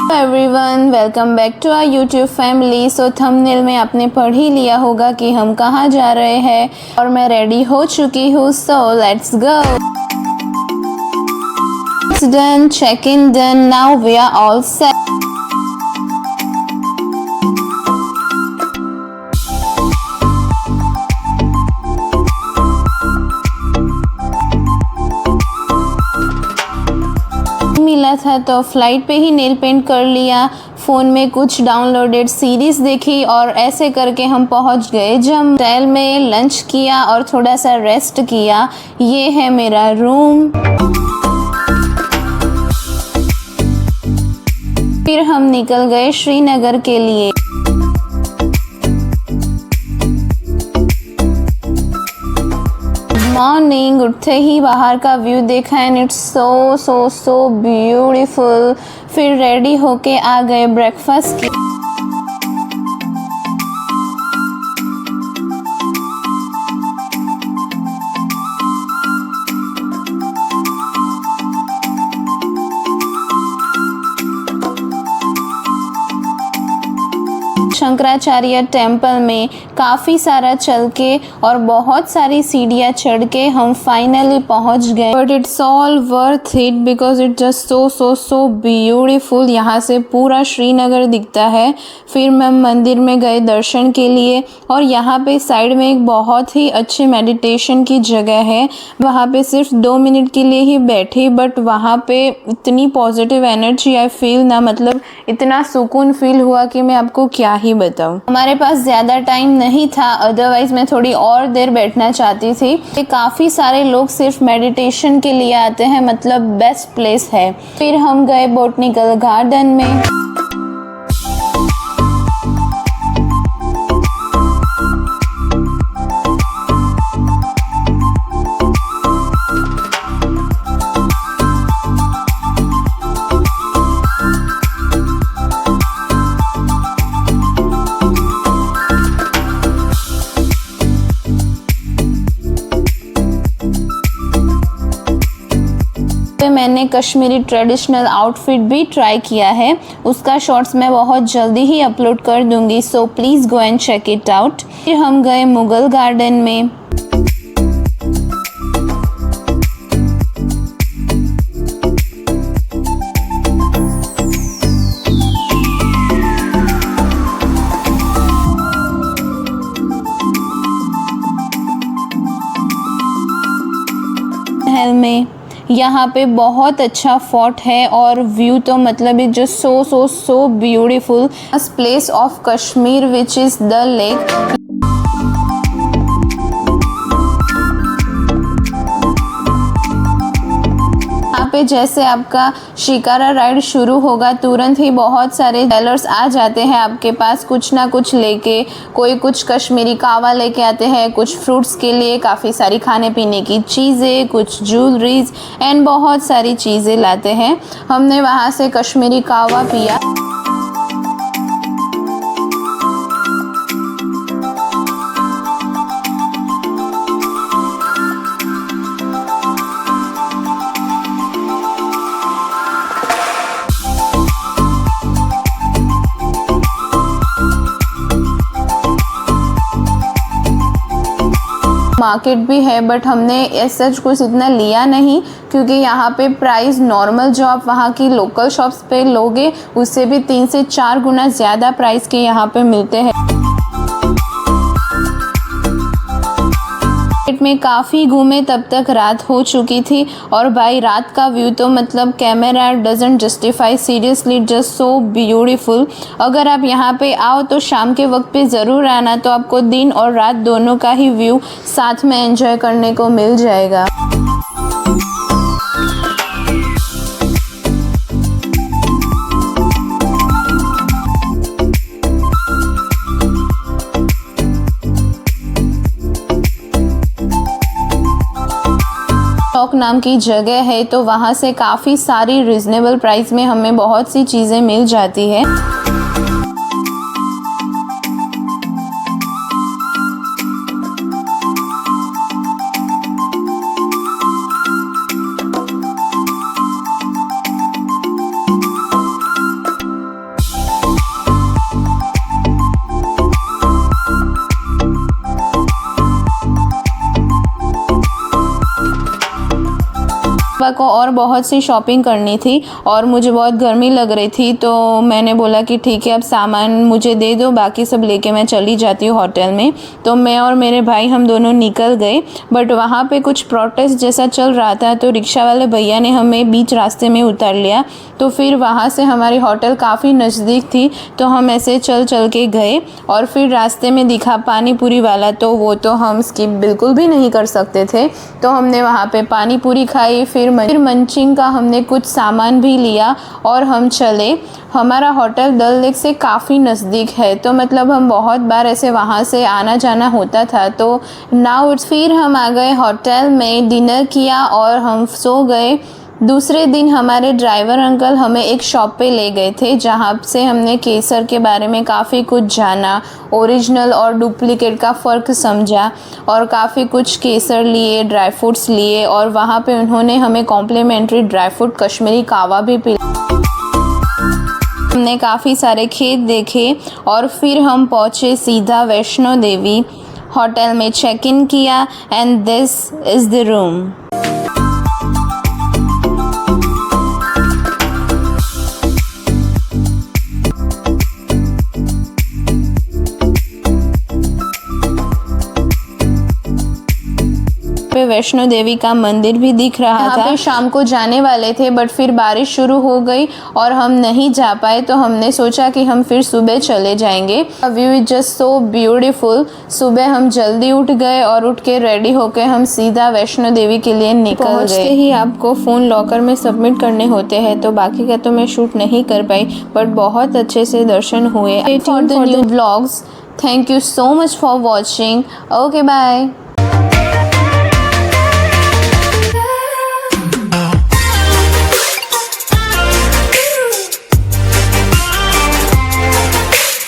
Everyone, welcome back to our YouTube family. So thumbnail में आपने पढ़ ही लिया होगा कि हम कहाँ जा रहे हैं और मैं रेडी हो चुकी हूँ। So let's go. It's done, check-in done, now we are all set. मिला था तो फ्लाइट पे ही नेल पेंट कर लिया, फ़ोन में कुछ डाउनलोडेड सीरीज़ देखी और ऐसे करके हम पहुंच गए जम। होटल में लंच किया और थोड़ा सा रेस्ट किया। ये है मेरा रूम। फिर हम निकल गए श्रीनगर के लिए। मॉर्निंग उठते ही बाहर का व्यू देखा एंड इट्स सो ब्यूटीफुल। फिर रेडी होके आ गए ब्रेकफास्ट की। शंकराचार्य टेम्पल में काफ़ी सारा चल के और बहुत सारी सीढ़ियाँ चढ़ के हम फाइनली पहुँच गए। But it's all worth it because it just so beautiful. यहाँ से पूरा श्रीनगर दिखता है। फिर मैं मंदिर में गए दर्शन के लिए और यहाँ पे साइड में एक बहुत ही अच्छी मेडिटेशन की जगह है। वहाँ पे सिर्फ 2 मिनट के लिए ही बैठी, बट वहाँ पे इतनी पॉजिटिव एनर्जी आई फील ना, मतलब इतना सुकून फील हुआ कि मैं आपको क्या ही बताऊं। हमारे पास ज़्यादा टाइम नहीं था, अदरवाइज मैं थोड़ी और देर बैठना चाहती थी। काफ़ी सारे लोग सिर्फ मेडिटेशन के लिए आते हैं, मतलब बेस्ट प्लेस है। फिर हम गए बॉटनिकल गार्डन में। मैंने कश्मीरी ट्रेडिशनल आउटफिट भी ट्राई किया है, उसका शॉर्ट्स मैं बहुत जल्दी ही अपलोड कर दूंगी, so please go and check it out. फिर हम गए मुगल गार्डन में। महल में यहाँ पे बहुत अच्छा फोर्ट है और व्यू तो मतलब it just so beautiful. Place of Kashmir which is the lake. यहाँ पे जैसे आपका शिकारा राइड शुरू होगा, तुरंत ही बहुत सारे सेलर्स आ जाते हैं आपके पास कुछ ना कुछ लेके। कोई कुछ कश्मीरी कावा लेके आते हैं, कुछ फ्रूट्स के लिए, काफ़ी सारी खाने पीने की चीज़ें, कुछ ज्वेलरीज एंड बहुत सारी चीज़ें लाते हैं। हमने वहाँ से कश्मीरी कावा पिया। मार्केट भी है, बट हमने ऐसा कुछ इतना लिया नहीं क्योंकि यहाँ पे प्राइस नॉर्मल जो आप वहाँ की लोकल शॉप्स पे लोगे उससे भी 3 से 4 गुना ज़्यादा प्राइस के यहाँ पे मिलते हैं। में काफ़ी घूमे, तब तक रात हो चुकी थी और भाई रात का व्यू तो मतलब camera doesn't justify, seriously just so beautiful. अगर आप यहाँ पे आओ तो शाम के वक्त पे ज़रूर आना, तो आपको दिन और रात दोनों का ही व्यू साथ में एंजॉय करने को मिल जाएगा। चौक नाम की जगह है, तो वहाँ से काफ़ी सारी रिजनेबल प्राइस में हमें बहुत सी चीज़ें मिल जाती है। पापा को और बहुत सी शॉपिंग करनी थी और मुझे बहुत गर्मी लग रही थी, तो मैंने बोला कि ठीक है अब सामान मुझे दे दो, बाकी सब लेके मैं चली जाती हूँ होटल में। तो मैं और मेरे भाई हम दोनों निकल गए, बट वहाँ पे कुछ प्रोटेस्ट जैसा चल रहा था तो रिक्शा वाले भैया ने हमें बीच रास्ते में उतार लिया। तो फिर वहाँ से हमारी होटल काफ़ी नज़दीक थी, तो हम ऐसे चल चल के गए और फिर रास्ते में दिखा पानी पूरी वाला, तो वो तो हम स्किप बिल्कुल भी नहीं कर सकते थे। तो हमने वहाँ पे पानी पूरी खाई, फिर मंचिंग का हमने कुछ सामान भी लिया और हम चले। हमारा होटल डल लेक से काफ़ी नज़दीक है, तो मतलब हम बहुत बार ऐसे वहाँ से आना जाना होता था। तो नाउ फिर हम आ गए होटल में, डिनर किया और हम सो गए। दूसरे दिन हमारे ड्राइवर अंकल हमें एक शॉप पे ले गए थे, जहाँ से हमने केसर के बारे में काफ़ी कुछ जाना, ओरिजिनल और डुप्लीकेट का फ़र्क समझा और काफ़ी कुछ केसर लिए, ड्राई फ्रूट्स लिए और वहाँ पे उन्होंने हमें कॉम्प्लीमेंट्री ड्राई फ्रूट कश्मीरी कावा भी पिलाया। हमने काफ़ी सारे खेत देखे और फिर हम पहुँचे सीधा वैष्णो देवी। होटल में चेक इन किया and this is the room. पे वैष्णो देवी का मंदिर भी दिख रहा था। यहाँ पे शाम को जाने वाले थे, बट फिर बारिश शुरू हो गई और हम नहीं जा पाए, तो हमने सोचा कि हम फिर सुबह चले जाएंगे। View is just so beautiful. सुबह हम जल्दी उठ गए और उठ के रेडी होके हम सीधा वैष्णो देवी के लिए निकल गए। पहुँचते ही आपको फ़ोन लॉकर में सबमिट करने होते हैं, तो बाकी का तो मैं शूट नहीं कर पाई, बट बहुत अच्छे से दर्शन हुए। For the new vlogs, thank you so much for watching. Okay bye.